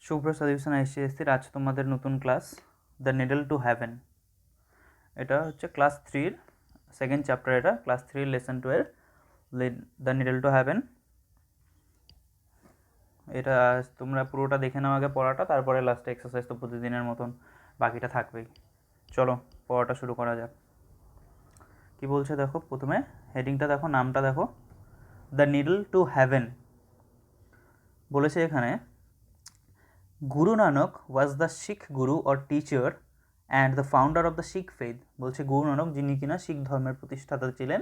শুভ্র solution আইসিএসসির আজ তোমাদের নতুন class the needle two haven. এটা হচ্ছে ক্লাস 3-র সেকেন্ড চ্যাপ্টার। এটা class 3 lesson 12 the needle two haven. এটা তোমরা পুরোটা দেখে নাও আগে পড়াটা, তারপরে লাস্টে এক্সারসাইজ তো প্রতিদিনের মতন বাকিটা থাকবেই। চলো পড়াটা শুরু করা যাক। কি বলছে দেখো, প্রথমে হেডিংটা দেখো, নামটা দেখো, দ্য নিডল টু হ্যাভেন। বলেছে এখানে গুরু Nanak was the Sikh Guru or teacher and the founder of the Sikh faith. বলছে গুরু নানক যিনি কিনা শিখ ধর্মের প্রতিষ্ঠাতা ছিলেন,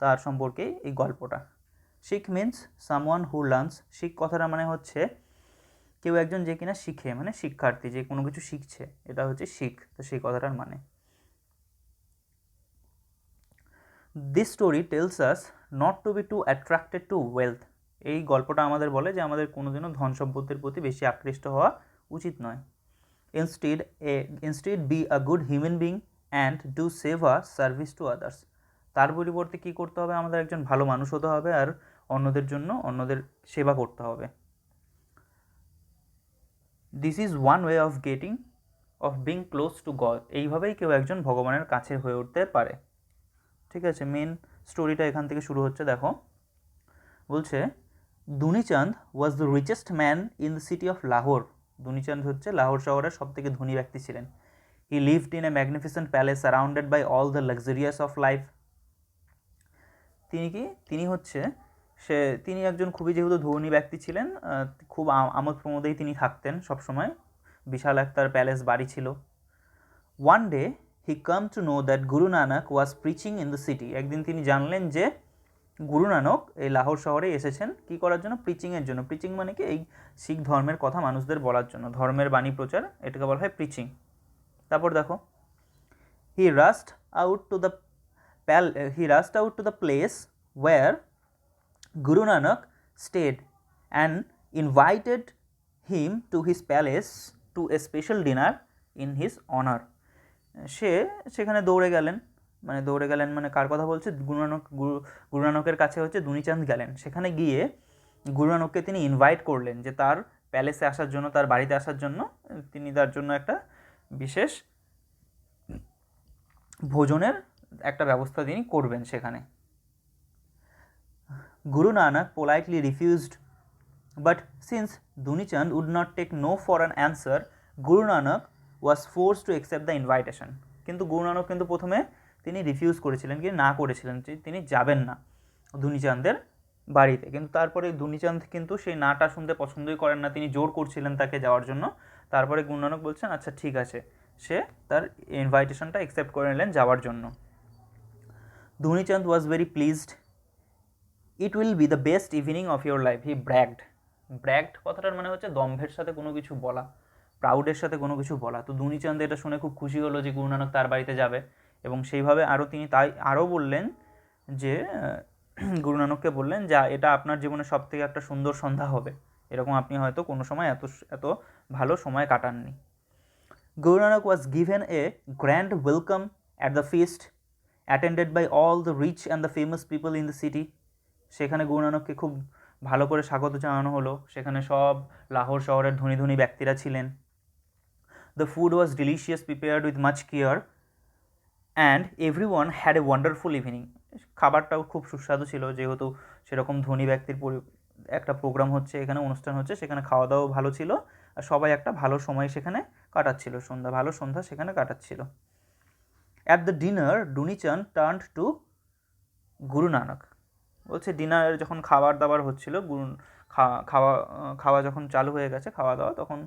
তার সম্পর্কে এই গল্পটা। শিখ মিন্স সামওয়ান হু লার্নস। শিখ কথাটা মানে হচ্ছে কেউ একজন যে কিনা শিখে, মানে শিক্ষার্থী, যে কোনো কিছু শিখছে, এটা হচ্ছে শিখ। তো সেই কথাটার মানে this story tells us not to be too attracted to wealth. এই গল্পটা আমাদের বলে যে আমাদের কোনোদিনও ধন সম্পত্তির প্রতি বেশি আকৃষ্ট হওয়া উচিত নয়। Instead be a good human being and do seva service to others. তার পরিবর্তে কী করতে হবে, আমাদের একজন ভালো মানুষ হতে হবে আর অন্যদের জন্য অন্যদের সেবা করতে হবে। This is one way of being close two god. এইভাবেই কেউ একজন ভগবানের কাছে হয়ে উঠতে পারে। ঠিক আছে, মেন স্টোরিটা এখান থেকে শুরু হচ্ছে। দেখো বলছে Dunichand was the richest man in the city of Lahore. Dunichand হচ্ছে লাহোর শহরের সবথেকে ধনী ব্যক্তি ছিলেন। He lived in a magnificent palace surrounded by all the luxurious of life. তিনি একজন খুবই যেহেতু ধনী ব্যক্তি ছিলেন, খুব আমোদ প্রমোদেই তিনি থাকতেন সবসময়। বিশাল একটা প্যালেস বাড়ি ছিল। One day he come to know that Guru Nanak was preaching in the city. একদিন তিনি জানলেন যে গুরু নানক এই লাহোর শহরে এসেছেন কি করার জন্য, প্রিচিংয়ের জন্য। প্রিচিং মানে কি, এই শিখ ধর্মের কথা মানুষদের বলার জন্য, ধর্মের বাণী প্রচার, এটাকে বলা হয় প্রিচিং। তারপর দেখো he rushed out to the place where Guru Nanak stayed and invited him to his palace to a special dinner in his honour. সেখানে দৌড়ে গেলেন মানে কার কথা বলছে, গুরু নানকের কাছে হচ্ছে দুনিচাঁদ গেলেন। সেখানে গিয়ে গুরু নানককে তিনি ইনভাইট করলেন যে তার প্যালেসে আসার জন্য, তার বাড়িতে আসার জন্য। তিনি তার জন্য একটা বিশেষ ভোজনের একটা ব্যবস্থা তিনি করবেন সেখানে। Guru Nanak politely refused, but since Dunichand would not take no for an answer, Guru Nanak was force to accept the invitation. কিন্তু গুরু নানক কিন্তু প্রথমে তিনি রিফিউজ করেছিলেন, কি না করেছিলেন, তিনি যাবেন না দুনিচাঁদের বাড়িতে। কিন্তু তারপরে দুনিচাঁদ কিন্তু সেই নাটা শুনতে পছন্দই করেন না, তিনি জোর করছিলেন তাকে যাওয়ার জন্য। তারপরে গুরু নানক বলছেন আচ্ছা ঠিক আছে, সে তার ইনভাইটেশনটা অ্যাকসেপ্ট করে নিলেন যাওয়ার জন্য। Dunichand was very pleased. It will be the best evening of your life, he bragged কথাটার মানে হচ্ছে দম্ভের সাথে কোনো কিছু বলা, প্রাউডের সাথে কোনো কিছু বলা। তো দুনিচাঁদ এটা শুনে খুব খুশি হলো যে গুরু নানক তার বাড়িতে যাবে, এবং সেইভাবে তিনি আরও বললেন যে গুরু নানককে বললেন যা এটা আপনার জীবনে সব থেকে একটা সুন্দর সন্ধ্যা হবে, এরকম আপনি হয়তো কোনো সময় এত ভালো সময় কাটাননি। Guru Nanak was given a grand welcome at the feast attended by all the rich and the famous people in the city. সেখানে গুরু নানককে খুব ভালো করে স্বাগত জানানো হলো। সেখানে সব লাহোর শহরের ধনী ধনী ব্যক্তিরা ছিলেন। The food was delicious, prepared with much care, and every one had a wonderful evening. খাবারটাও খুব সুস্বাদু ছিল, যেহেতু সেরকম ধনী ব্যক্তির একটা প্রোগ্রাম হচ্ছে, এখানে অনুষ্ঠান হচ্ছে, সেখানে খাওয়া দাওয়াও ভালো ছিল, আর সবাই একটা ভালো সময় সেখানে কাটাচ্ছিল, ভালো সন্ধ্যা সেখানে কাটাচ্ছিল। At the dinner Dunichand turned to Guru Nanak. বলছে ডিনার যখন খাবার দাবার হচ্ছিল, খাওয়া যখন চালু হয়ে গেছে, খাওয়া দাওয়া, তখন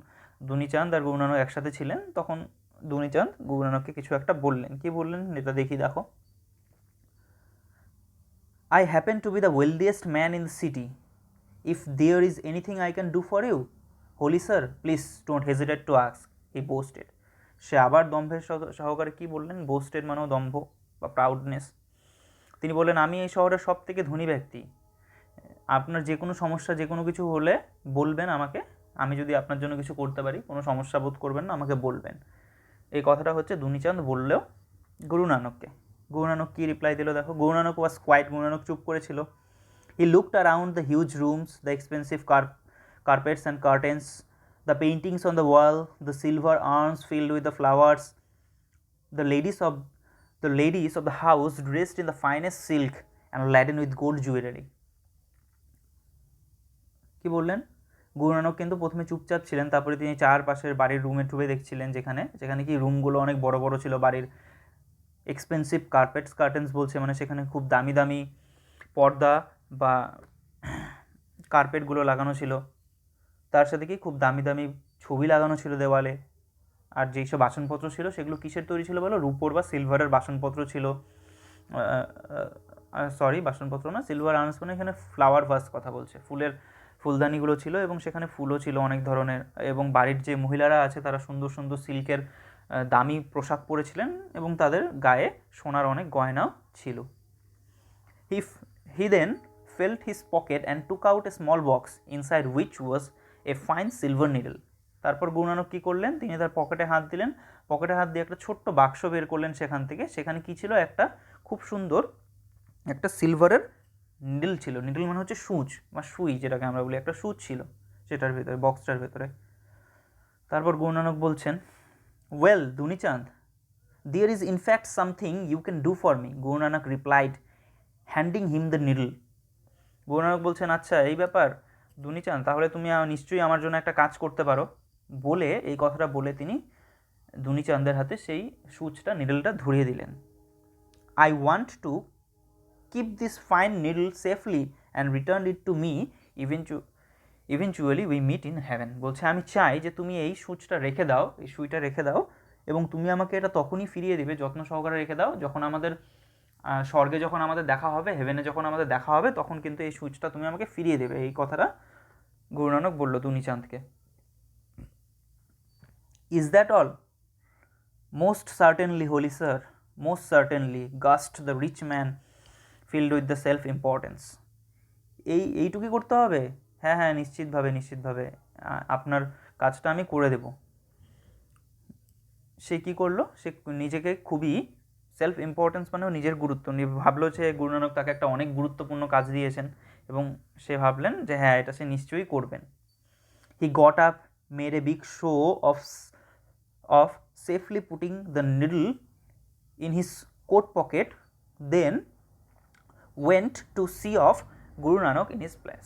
দুনিচাঁদ আর গুরু নানক একসাথে ছিলেন। তখন দুনিচাঁদ গুরু নানককে কিছু একটা বললেন। কি বললেন এটা দেখি, দেখো। I happen to be the wealthiest man in the city, if there is anything I can do for you, holy sir, please don't hesitate to ask, he boasted. সে আবার দম্ভের সহকারে কি বললেন, বোস্টেড মানেও দম্ভ বা প্রাউডনেস। তিনি বললেন আমি এই শহরের সব থেকে ধনী ব্যক্তি, আপনার যে কোনো সমস্যা, যে কোনো কিছু হলে বলবেন আমাকে, আমি যদি আপনার জন্য কিছু করতে পারি, কোনো সমস্যা বোধ করবেন না, আমাকে বলবেন। এই কথাটা হচ্ছে দুনিচাঁদ বললেও গুরু নানককে। গুরু নানক কী রিপ্লাই দিল দেখো। গুরু নানক ওয়াজ কোয়াইট, গুরু নানক চুপ করেছিল। He looked around the huge rooms, the expensive carpets and curtains, The paintings on the wall, the silver urns filled with the flowers, the ladies of the house dressed in the finest silk and laden with gold jewelry. কি বললেন? গুরু নানক কিন্তু প্রথমে চুপচাপ ছিলেন, তারপরে তিনি চারপাশের বাড়ির রুমে টুবে দেখছিলেন, যেখানে কি রুমগুলো অনেক বড় বড় ছিল, বাড়ির এক্সপেন্সিভ কার্টেন্স বলছে, মানে সেখানে খুব দামি দামি পর্দা বা কার্পেটগুলো লাগানো ছিল, তার সাথে কি খুব দামি দামি ছবি লাগানো ছিল দেওয়ালে। আর যেই সব বাসনপত্র ছিল সেগুলো কিসের তৈরি ছিল বলো? রূপোর বা সিলভারের বাসনপত্র ছিল। সরি, বাসনপত্র না, সিলভার আর্নস, মানে এখানে ফ্লাওয়ার ভাস কথা বলছে, ফুলদানিগুলো ছিল এবং সেখানে ফুলও ছিল অনেক ধরনের, এবং বাড়ির যে মহিলারা আছে তারা সুন্দর সুন্দর সিল্কের দামি পোশাক পরেছিলেন এবং তাদের গায়ে সোনার অনেক গয়নাও ছিল। হি দেন felt his pocket and took out a small box inside which was a fine silver needle. তারপর গুরু নানক কী করলেন? তিনি তার পকেটে হাত দিলেন, পকেটে হাত দিয়ে একটা ছোট্ট বাক্স বের করলেন সেখান থেকে। সেখানে কী ছিল? একটা খুব সুন্দর একটা সিলভারের নিডল ছিল। নিডল মানে হচ্ছে সুচ বা সুই, যেটাকে আমরা বলি, একটা সুচ ছিল সেটার ভেতরে, বক্সটার ভেতরে। তারপর গুরু নানক বলছেন, well Dunichand, there is in fact something you can do for me, Guru Nanak replied, handing him the needle. Guru Nanak বলছেন, আচ্ছা এই ব্যাপার দুনিচাঁদ, তাহলে তুমি নিশ্চয়ই আমার জন্য একটা কাজ করতে পারো। বলে এই কথাটা বলে তিনি দুনিচাঁদের হাতে সেই সুচটা, নিডলটা ধরিয়ে দিলেন। I want to keep this fine needle safely and return it to me eventually we meet in heaven. বলছে, আমি চাই যে তুমি এই সুইটা রেখে দাও এবং তুমি আমাকে এটা তখনই ফিরিয়ে দেবে, যত্ন সহকারে রেখে দাও, যখন আমাদের স্বর্গে যখন আমাদের দেখা হবে, হেভেনে যখন আমাদের দেখা হবে, তখন কিন্তু এই সুইচটা তুমি আমাকে ফিরিয়ে দেবে। এই কথাটা গুরু নানক বলল দুনিচাঁদকে। Is that all? Most certainly holy sir, most certainly, gushed the rich man filled with the self importance. এইটুকুই করতে হবে? হ্যাঁ হ্যাঁ, নিশ্চিতভাবে আপনার কাজটা আমি করে দেব। সে কী করলো? সে নিজেকে খুবই সেলফ ইম্পর্টেন্স, মানে নিজের গুরুত্ব ভাবলো যে গুরু নানক তাকে একটা অনেক গুরুত্বপূর্ণ কাজ দিয়েছেন এবং সে ভাবলেন যে হ্যাঁ, এটা সে নিশ্চয়ই করবেন। He got up, made a big show of safely putting the needle in his coat pocket, then went to see off Guru Nanak in his place.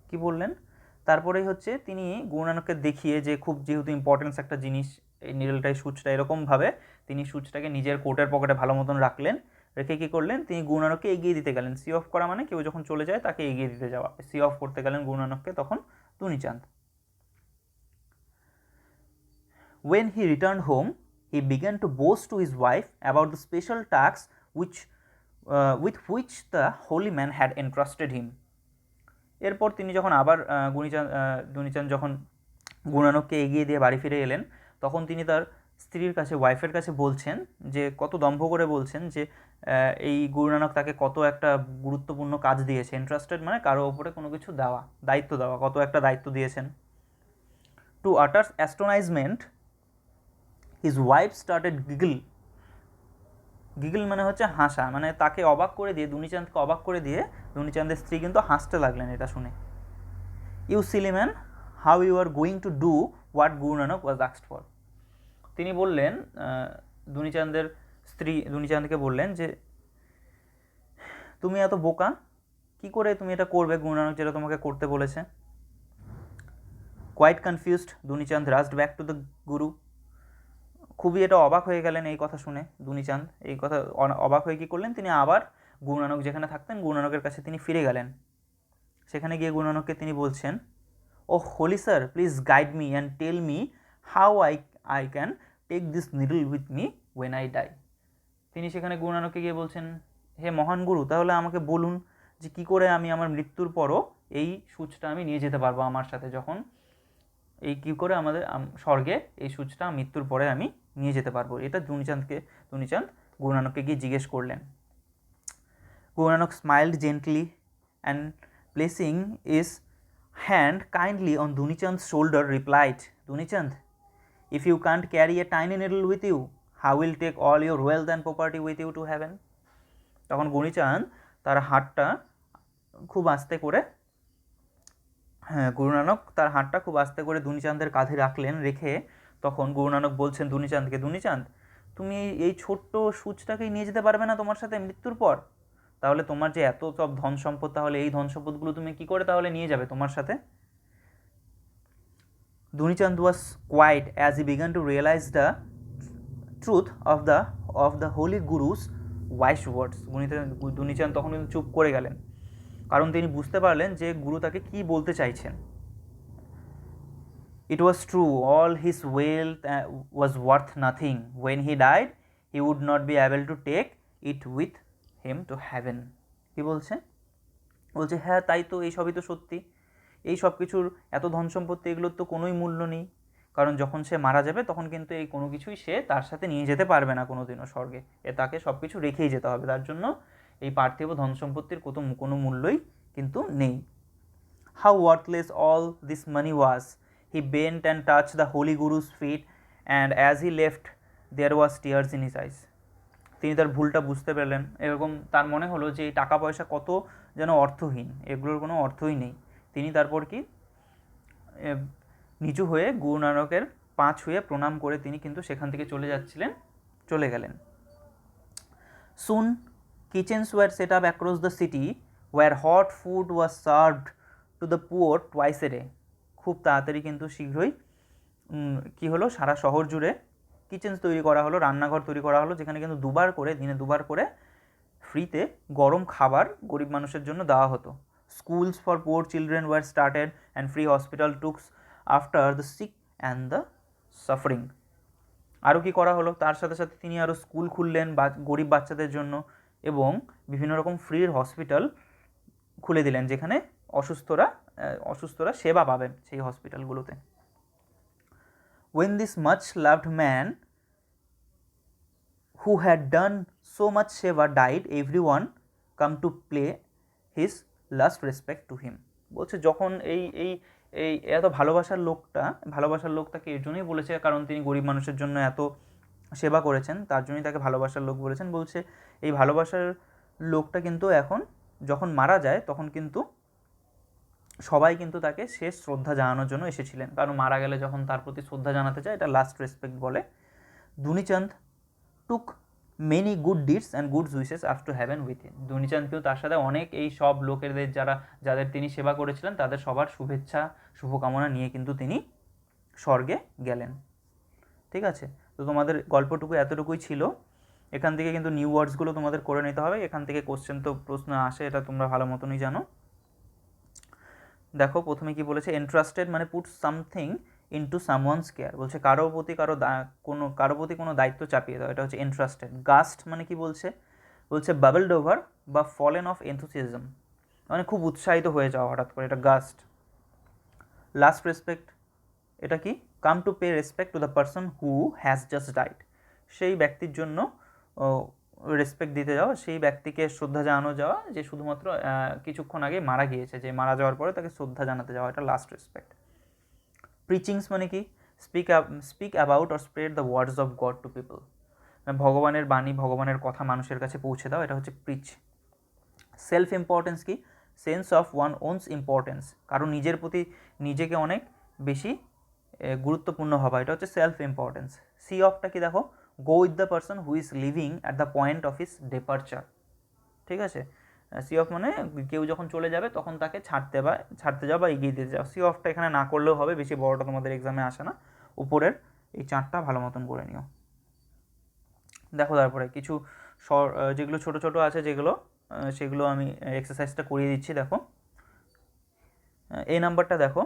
কী বললেন? তারপরেই হচ্ছে তিনি গুরু নানককে দেখিয়ে, যে খুব যেহেতু ইম্পর্টেন্স একটা জিনিস এই নিডলটাই, সুচটা, এরকমভাবে তিনি সুচটাকে নিজের কোটের পকেটে ভালো মতন রাখলেন। রেখে কী করলেন? তিনি গুরু নানককে এগিয়ে দিতে গেলেন। সি অফ করা মানে কেউ যখন চলে যায় তাকে এগিয়ে দিতে যাওয়া। সি অফ করতে গেলেন গুরু নানককে তখন দুনিচাঁদ। When he returned home, he began to boast to his wife about the special tasks with which the holy man had entrusted him. এরপর তিনি যখন আবার দুনিচাঁদ যখন গুরু নানককে এগিয়ে দিয়ে বাড়ি ফিরে এলেন, তখন তিনি তার স্ত্রীর কাছে, ওয়াইফের কাছে বলছেন, যে কত দম্ভ করে বলছেন যে এই গুরু নানক তাকে কত একটা গুরুত্বপূর্ণ কাজ দিয়েছে। এন্ট্রাস্টেড মানে কারো ওপরে কোনো কিছু দেওয়া, দায়িত্ব দেওয়া, কত একটা দায়িত্ব দিয়েছেন। টু আটার অ্যাস্টোনাইজমেন্ট হিজ ওয়াইফ স্টার্টেড গিগল মানে হচ্ছে হাসা, মানে তাকে অবাক করে দিয়ে, দুনিচাঁদকে অবাক করে দিয়ে দুনিচাঁদের স্ত্রী কিন্তু হাসতে লাগলেন এটা শুনে। You silly man, how you are going to do what Guru Nanak was asked for. তিনি বললেন, দুনিচাঁদের স্ত্রী দুনিচাঁদকে বললেন যে তুমি এত বোকা, কি করে তুমি এটা করবে গুরু নানক যেটা তোমাকে করতে বলেছে। Quite confused, Dunichand rushed back to the Guru. খুবই এটা অবাক হয়ে গেলেন এই কথা শুনে দুনিচাঁদ। এই কথা অবাক হয়ে কী করলেন? তিনি আবার গুরু নানক যেখানে থাকতেন গুরু নানকের কাছে তিনি ফিরে গেলেন। সেখানে গিয়ে গুরু নানককে তিনি বলছেন, oh holy sir, please guide me and tell me how I can take this needle with me when I die. তিনি সেখানে গুরু নানককে গিয়ে বলছেন, হে মহান গুরু, তাহলে আমাকে বলুন যে কী করে আমি আমার মৃত্যুর পরও এই সুচটা আমি নিয়ে যেতে পারবো আমার সাথে, যখন এই কী করে আমাদের স্বর্গে এই সুচটা মৃত্যুর পরে আমি নিয়ে যেতে পারবো। এটা দুনিচাঁদ গুরু নানককে গিয়ে জিজ্ঞেস করলেন। Guru Nanak smiled gently and placing his hand kindly on Dunichand's shoulder replied, Dunichand, if you can't carry a tiny needle with you, how will take all your wealth and property with you to heaven? তখন দুনিচাঁদ তার হাতটা খুব আস্তে করে হ্যাঁ, গুরু নানক তার হাতটা খুব আস্তে করে দুনিচাঁদের কাঁধে রাখলেন, রেখে তখন গুরু নানক বলছেন দুনিচাঁদকে, দুনিচাঁদ তুমি এই ছোট্ট সূচটাকেই নিয়ে যেতে পারবে না তোমার সাথে মৃত্যুর পর? তাহলে তোমার যে এত সব ধন সম্পদ, তাহলে এই ধন সম্পদগুলো তুমি কি করে তাহলে নিয়ে যাবে তোমার সাথে? Dunichand was quiet as he began to realise the truth of the holy Guru's wise words. Dunichand তখন কিন্তু চুপ করে গেলেন, কারণ তিনি বুঝতে পারলেন যে গুরু তাকে কি বলতে চাইছেন। It was true, all his wealth was worth nothing. When he died, he would not be able to take it with him to heaven. কি বলছে? বলছে হ্যাঁ তাই তো, এই সবই তো সত্যি, এই সব কিছুর এত ধন সম্পত্তি এগুলোর তো কোনোই মূল্য নেই, কারণ যখন সে মারা যাবে তখন কিন্তু এই কোনো কিছুই সে তার সাথে নিয়ে যেতে পারবে না কোনো দিনও স্বর্গে, তাকে সব কিছু রেখেই যেতে হবে, তার জন্য এই পার্থিব ধন সম্পত্তির কোনো মূল্যই কিন্তু নেই। How worthless all this money was! He bent and touched the holy Guru's feet, and as he left, there was tears in his eyes. তিনি তার ভুলটা বুঝতে পারলেন, এরকম তার মনে হলো যে এই টাকা পয়সা কত যেন অর্থহীন, এগুলোর কোনো অর্থই নেই। তিনি তারপর কি নিচু হয়ে গুরু নানকের পা ছুঁয়ে প্রণাম করে তিনি কিন্তু সেখান থেকে চলে গেলেন। Soon kitchens were set up across the city where hot food was served to the poor twice a day. খুব তাড়াতাড়ি কিন্তু শীঘ্রই কি হলো, সারা শহর জুড়ে কিচেন্স তৈরি করা হলো, রান্নাঘর তৈরি করা হলো, যেখানে কিন্তু দিনে দুবার করে ফ্রিতে গরম খাবার গরিব মানুষের জন্য দেওয়া হতো। Schools for poor children were started and free hospital took after the sick and the suffering. আরও কী করা হলো, তার সাথে সাথে তিনি আরও স্কুল খুললেন গরিব বাচ্চাদের জন্য, এবং বিভিন্ন রকম ফ্রি হসপিটাল খুলে দিলেন, যেখানে অসুস্থরা সেবা পাবেন সেই হসপিটালগুলোতে। When this much loved man who had done so much seva died, everyone come to pay his last respect to him. বলছে যখন এই এই এই এত ভালোবাসার লোকটাকে এর জন্যই বলেছে, কারণ তিনি গরিব মানুষের জন্য এত সেবা করেছেন, তার জন্যই তাকে ভালোবাসার লোক বলেছেন। বলছে এই ভালোবাসার লোকটা কিন্তু এখন যখন মারা যায় তখন কিন্তু সবাই কিন্তু তাকে শেষ শ্রদ্ধা জানানোর জন্য এসেছিলেন, কারণ মারা গেলে যখন তার প্রতি শ্রদ্ধা জানাতে চায়, এটা লাস্ট রেসপেক্ট বলে। Dunichand took many good deeds and good wishes up to heaven with him. Dunichand কিন্তু তার সাথে অনেক এই সব লোকেদের যাদের তিনি সেবা করেছিলেন তাদের সবার শুভেচ্ছা শুভকামনা নিয়ে কিন্তু তিনি স্বর্গে গেলেন। ঠিক আছে, তো তোমাদের গল্পটুকু এতটুকুই ছিল। এখান থেকে কিন্তু নিউ ওয়ার্ডসগুলো তোমাদের করে নিতে হবে, এখান থেকে প্রশ্ন আসে, এটা তোমরা ভালো মতনই জানো। দেখো প্রথমে কি বলেছে, এন্ট্রাস্টেড মানে put something into someone's care, বলছে কারো প্রতি কোনো দায়িত্ব চাপিয়ে দাও, এটা হচ্ছে এন্ট্রাস্টেড। গাস্ট মানে কি বলছে বাবলড ওভার বা ফলেন অফ এনথুসিয়াজম, মানে খুব উৎসাহিত হয়ে যাওয়া হঠাৎ করে, এটা গাস্ট। লাস্ট রেসপেক্ট, এটা কি, come to pay respect to the person who has just died, সেই ব্যক্তির জন্য রেসপেক্ট দিতে যাওয়া, সেই ব্যক্তিকে শ্রদ্ধা জানানো যাওয়া যে শুধুমাত্র কিছুক্ষণ আগে মারা গিয়েছে, যে মারা যাওয়ার পরে তাকে শ্রদ্ধা জানাতে যাওয়া, এটা লাস্ট রেসপেক্ট। প্রিচিংস মানে কি, speak about or spread the words of God to people, ভগবানের বাণী ভগবানের কথা মানুষের কাছে পৌঁছে দাও, এটা হচ্ছে প্রিচ। সেলফ ইম্পর্টেন্স কি, সেন্স অফ ওয়ান ওনস ইম্পর্টেন্স, কারণ নিজের প্রতি নিজেকে অনেক বেশি গুরুত্বপূর্ণ হওয়া, এটা হচ্ছে সেলফ ইম্পর্টেন্স। সি অফটা কি দেখো, go with the person who is leaving at the point of his departure. ঠিক আছে, সি অফ মানে কেউ যখন চলে যাবে তখন তাকে ছাড়তে যাও বা এগিয়ে দিতে যাও। সি অফটা এখানে না করলেও হবে, বেশি বড়টা তোমাদের এক্সামে আসে না। উপরের এই চারটা ভালো মতন করে নিও। দেখো তারপরে কিছু যেগুলো ছোট ছোট আছে সেগুলো আমি এক্সারসাইজটা করিয়ে দিচ্ছি। দেখো এই নাম্বারটা দেখো,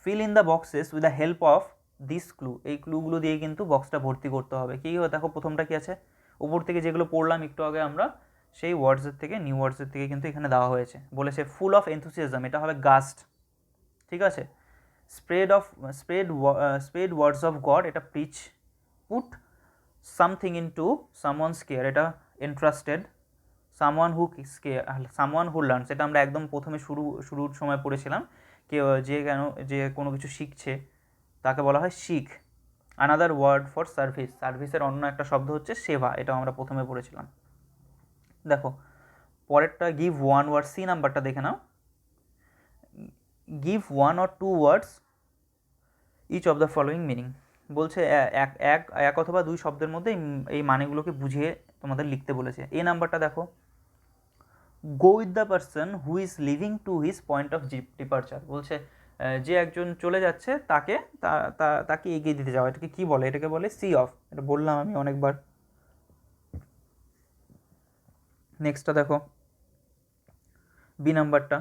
fill in the boxes with the help of this clue, এই ক্লুগুলো দিয়ে কিন্তু বক্সটা ভর্তি করতে হবে। কী দেখো প্রথমটা কী আছে, উপর থেকে যেগুলো পড়লাম একটু আগে আমরা, সেই ওয়ার্ডসের থেকে নিউ ওয়ার্ডসের থেকে কিন্তু এখানে দেওয়া হয়েছে। বলেছে ফুল অফ এনথুসিয়াজম, এটা হবে গাস্ট। ঠিক আছে, স্প্রেড ওয়ার্ডস অফ গড, এটা preach. Put something into someone's care, এটা এন্ট্রাস্টেড। সামওয়ান হু লার্নস, এটা আমরা একদম প্রথমে শুরুর সময় পড়েছিলাম, যে কোনো কিছু শিখছে তাকে বলা হয় শিখ। আনাদার ওয়ার্ড ফর সার্ভিসের অন্য একটা শব্দ হচ্ছে সেবা, এটাও আমরা প্রথমে পড়েছিলাম। দেখো পরেরটা, গিভ ওয়ান ওয়ার্ড, সি নাম্বারটা দেখে নাও। Give one or two words each of the following meaning. বলছে এক এক এক অথবা দুই শব্দের মধ্যে এই মানেগুলোকে বুঝিয়ে তোমাদের লিখতে বলেছে। এই নাম্বারটা দেখো, go with the person who is living to his point of departure. বলছে যে একজন চলে যাচ্ছে তাকে তাকে এগিয়ে দিতে যাওয়া, এটাকে কী বলে? এটাকে বলে সি অফ। এটা বললাম আমি অনেকবার। নেক্সটটা দেখো, বি নাম্বারটা,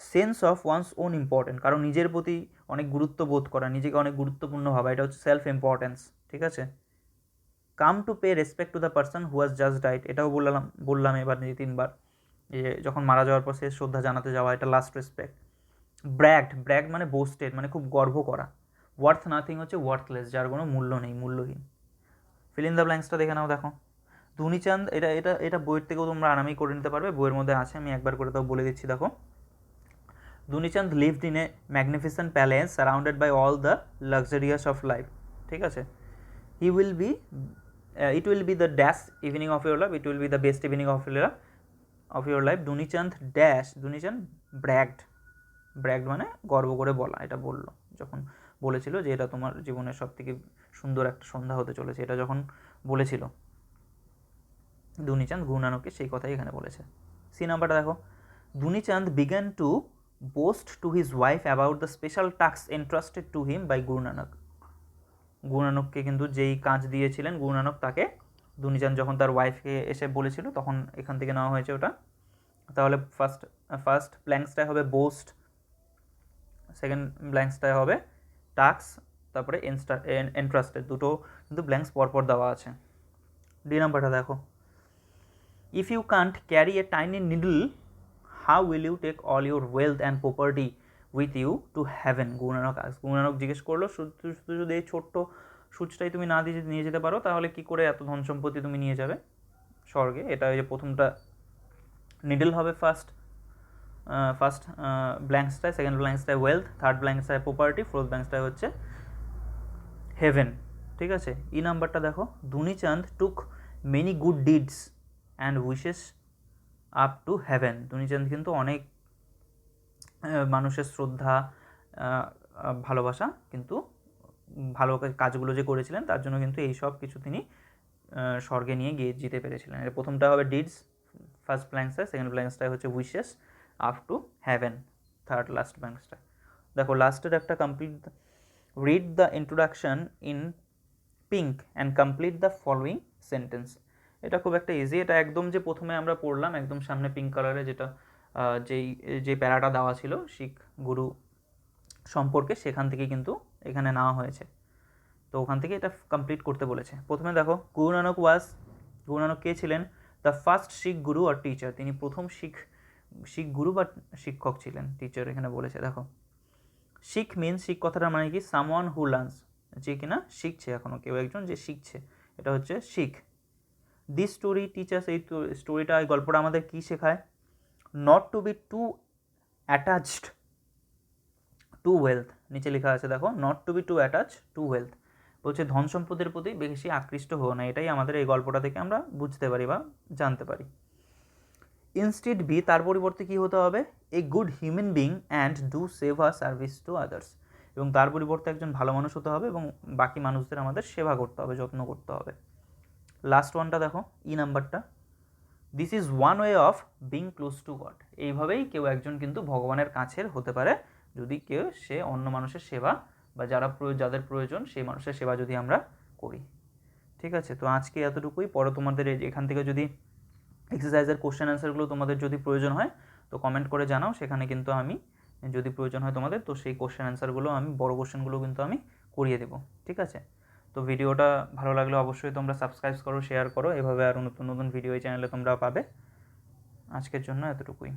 sense of one's own important, কারণ নিজের প্রতি অনেক গুরুত্ব বোধ করা, নিজেকে অনেক গুরুত্বপূর্ণ ভাবা, এটা হচ্ছে সেলফ ইম্পর্টেন্স। ঠিক আছে। Come to pay respect to the person who has just died, এটাও বললাম এবার 3বার, যে যখন মারা যাওয়ার পর শেষ শ্রদ্ধা জানাতে যাওয়া, এটা লাস্ট রেসপেক্ট। ব্র্যাগড মানে বোস্টেড, মানে খুব গর্ব করা। ওয়ার্থ নাথিং হচ্ছে ওয়ার্থলেস, যার কোনো মূল্য নেই, মূল্যহীন। ফিল ইন দ্য ব্ল্যাঙ্কসটা দেখে নাও। দেখো, দুনিচাঁদ, এটা এটা এটা বইয়ের থেকেও তোমরা আরামেই করে নিতে পারবে, বইয়ের মধ্যে আছে, আমি একবার করে তাও বলে দিচ্ছি। দেখো, Dunichand lived in a magnificent palace surrounded by all the luxurious of life. ঠিক আছে। He will be it will be the dash evening of your life, it will be the best evening of your life. Dunichand bragged মানে গর্ব করে বলা, এটা বললো যখন বলেছিল যে এটা তোমার জীবনের সবথেকে সুন্দর একটা সন্ধ্যা হতে চলেছে, এটা যখন বলেছিল দুনিচাঁদ গুরু নানককে, সেই কথাই এখানে বলেছে। সি নাম্বারটা দেখো, Dunichand began to boast to his wife about the special tasks entrusted to him by Guru Nanak. গুরু নানককে কিন্তু যেই কাজ দিয়েছিলেন গুরু নানক তাকে, দুনিচাঁদ যখন তার ওয়াইফকে এসে বলেছিল, তখন এখান থেকে নেওয়া হয়েছে ওটা। তাহলে ফার্স্ট ব্ল্যাঙ্কসটায় হবে বোস্ট, সেকেন্ড ব্ল্যাঙ্কসটায় হবে টাস্ক, তারপরে এন্ট্রাস্টেড, দুটো কিন্তু ব্ল্যাঙ্কস পরপর দেওয়া আছে। ডি নাম্বারটা দেখো, if you can't carry a tiny needle how will you take all your wealth and property with you to heaven. Guru Nanak জিজ্ঞেস করলো, শুধু যদি এই ছোট্ট সূচটাই তুমি না দিয়ে নিয়ে যেতে পারো, তাহলে কি করে এত ধন সম্পত্তি তুমি নিয়ে যাবে স্বর্গে? এটা ওই যে প্রথমটা নিডল হবে ফার্স্ট ব্ল্যাঙ্কসটায়, সেকেন্ড ব্ল্যাঙ্কসটায় ওয়েলথ, থার্ড ব্ল্যাঙ্কসটায় প্রপার্টি, ফোর্থ ব্ল্যাঙ্কসটায় হচ্ছে হেভেন। ঠিক আছে। ই নাম্বারটা দেখো, Dunichand took many good deeds and wishes up to heaven. Dunichand কিন্তু অনেক মানুষের শ্রদ্ধা, ভালোবাসা, কিন্তু ভালো কাজগুলো যে করেছিলেন তার জন্য কিন্তু এই সব কিছু তিনি স্বর্গে নিয়ে গিয়ে যেতে পেরেছিলেন। এর প্রথমটা হবে ডিডস, ফার্স্ট ব্ল্যাঙ্কসটায়, সেকেন্ড ব্ল্যাঙ্কসটায় হচ্ছে wishes up to heaven, third last ব্ল্যাঙ্কসটায়। দেখো, লাস্টের একটা complete, read the introduction in pink and complete the following sentence. এটা খুব একটা ইজি, এটা একদম যে প্রথমে আমরা পড়লাম একদম সামনে পিঙ্ক কালারে, যেটা যে প্যারাটা দেওয়া ছিল শিখ গুরু সম্পর্কে, সেখান থেকে কিন্তু এখানে নেওয়া হয়েছে। তো ওখান থেকে এটা কমপ্লিট করতে বলেছে। প্রথমে দেখো, গুরু নানক কে ছিলেন? The first Sikh Guru R teacher, তিনি প্রথম শিখ গুরু বা শিক্ষক ছিলেন, টিচার এখানে বলেছে। দেখো, শিখ শিখ কথাটা মানে কি? সামওয়ান হু লার্নস, যে কিনা শিখছে, এখনও কেউ একজন যে শিখছে, এটা হচ্ছে শিখ। দিস স্টোরি টিচার্স, এই স্টোরিটা, এই গল্পটা আমাদের কী শেখায়? Not to be too attached to wealth, নিচে লেখা আছে দেখো, not to be too attach to wealth, বলছে ধন সম্পদের প্রতি বেশি আকৃষ্ট হও না, এটাই আমাদের এই গল্পটা থেকে আমরা বুঝতে পারি বা জানতে পারি। ইনস্টিড বি, তার পরিবর্তে কী হতে হবে? A good human being and do save a service to others, এবং তার পরিবর্তে একজন ভালো মানুষ হতে হবে এবং বাকি মানুষদের আমাদের সেবা করতে হবে, যত্ন করতে হবে। লাস্ট ওয়ানটা দেখো, ই নাম্বারটা, this is one way of being close two god, এইভাবেই কেউ একজন কিন্তু ভগবানের কাছের হতে পারে, যদি সে অন্য মানুষের সেবা বা যাদের প্রয়োজন সেই মানুষের সেবা যদি আমরা করি। ঠিক আছে। তো আজকে এতটুকুই। পরে তোমাদের এখান থেকে যদি এক্সারসাইজের কোশ্চেন অ্যান্সারগুলো তোমাদের যদি প্রয়োজন হয় তো কমেন্ট করে জানাও, সেখানে কিন্তু আমি যদি প্রয়োজন হয় তোমাদের, তো সেই কোশ্চেন অ্যান্সারগুলো আমি, বড় কোশ্চেনগুলো কিন্তু আমি করিয়ে দেবো। ঠিক আছে। তো ভিডিওটা ভালো লাগলে অবশ্যই তোমরা সাবস্ক্রাইব করো, শেয়ার করো, এভাবে আরও নতুন নতুন ভিডিও এই চ্যানেলে তোমরা পাবে। আজকের জন্য এতটুকুই।